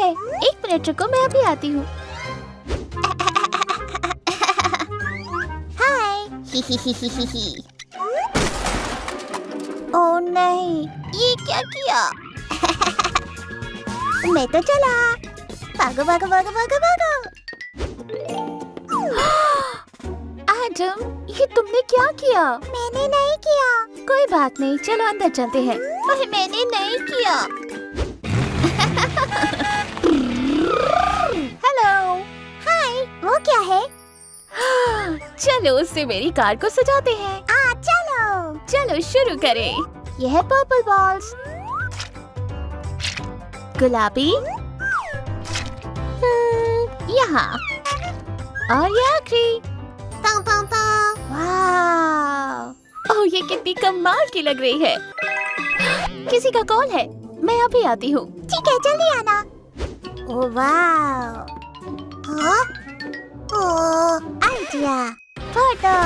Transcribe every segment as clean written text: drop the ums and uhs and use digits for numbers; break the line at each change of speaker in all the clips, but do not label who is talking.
है, 1 मिनट रुको, मैं अभी आती हूँ। हाय। ओह नहीं, ये क्या किया? मैं तो चला। भागो भागो भागो भागो भागो। एडम, ये तुमने क्या किया? मैंने नहीं किया। कोई बात नहीं, चलो अंदर चलते हैं। पर मैंने नहीं किया। हेलो। हाय, वो क्या है? चलो उससे मेरी कार को सजाते हैं। चलो चलो शुरू करें। यह है पर्पल बॉल्स, गुलाबी यहाँ, और ये आखिरी। वाह, ओह ये कितनी कमाल की लग रही है। किसी का कॉल है, मैं अभी आती हूँ। ठीक है, जल्दी आना। ओह वाह, आइडिया, फोटो,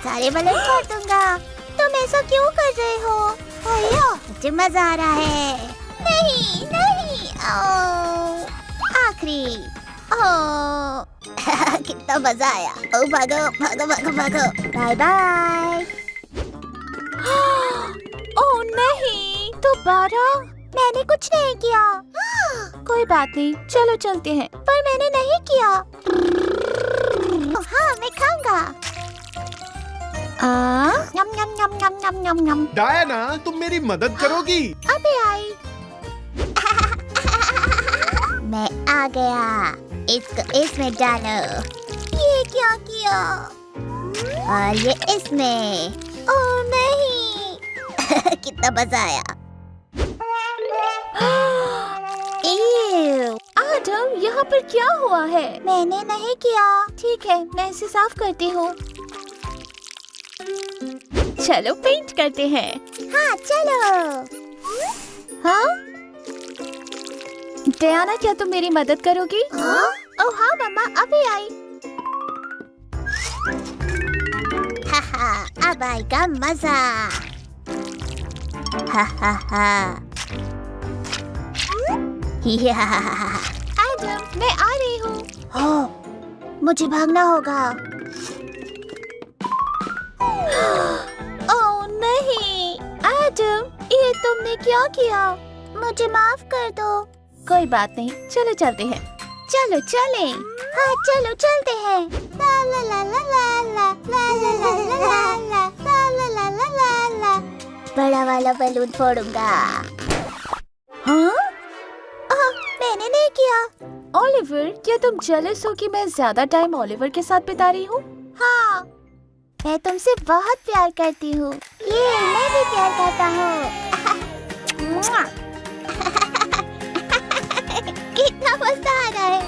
सारे बलून फोड़ दूंगा। तुम ऐसा क्यों कर रहे हो? अयो, मुझे मजा आ रहा है। नहीं नहीं, आखिरी। कितना मजा आया। ओ भागो भागो भागो भागो। Bye bye. ओह नहीं, दोबारा? मैंने कुछ नहीं किया। कोई बात नहीं, चलो चलते हैं। पर मैंने नहीं किया। हाँ, मैं खाऊंगा। यम यम यम यम यम यम यम।
डायना, तुम मेरी मदद करोगी?
अभी आई। मैं आ गया। इसको इसमें डालो। ये क्या किया? और ये इसमें। ओह नहीं। कितना मजा आया। आदम, यहाँ पर क्या हुआ है? मैंने नहीं किया। ठीक है, मैं इसे साफ करती हूँ। चलो पेंट करते हैं। हाँ चलो। हाँ डायना, क्या तुम मेरी मदद करोगी? ओह हाँ मम्मा, अभी आई। अब आएगा मजा। एडम, मैं आ रही हूँ। मुझे भागना होगा। ओह नहीं, एडम, ये तुमने क्या किया? मुझे माफ कर दो। कोई बात नहीं, चलो चलते हैं। चलो चलें। हाँ चलो चलते हैं। ला ला ला ला ला ला ला ला ला ला ला ला ला ला ला ला। बड़ा वाला बलून फोड़ूंगा। हाँ? मैंने नहीं किया। ओलिवर, क्या तुम जेलस हो कि मैं ज्यादा टाइम ओलिवर के साथ बिता रही हूँ? हाँ, मैं तुमसे बहुत प्यार करती हूँ। ये मैं भी प्यार करता हूँ। कितना मजा आ रहा है।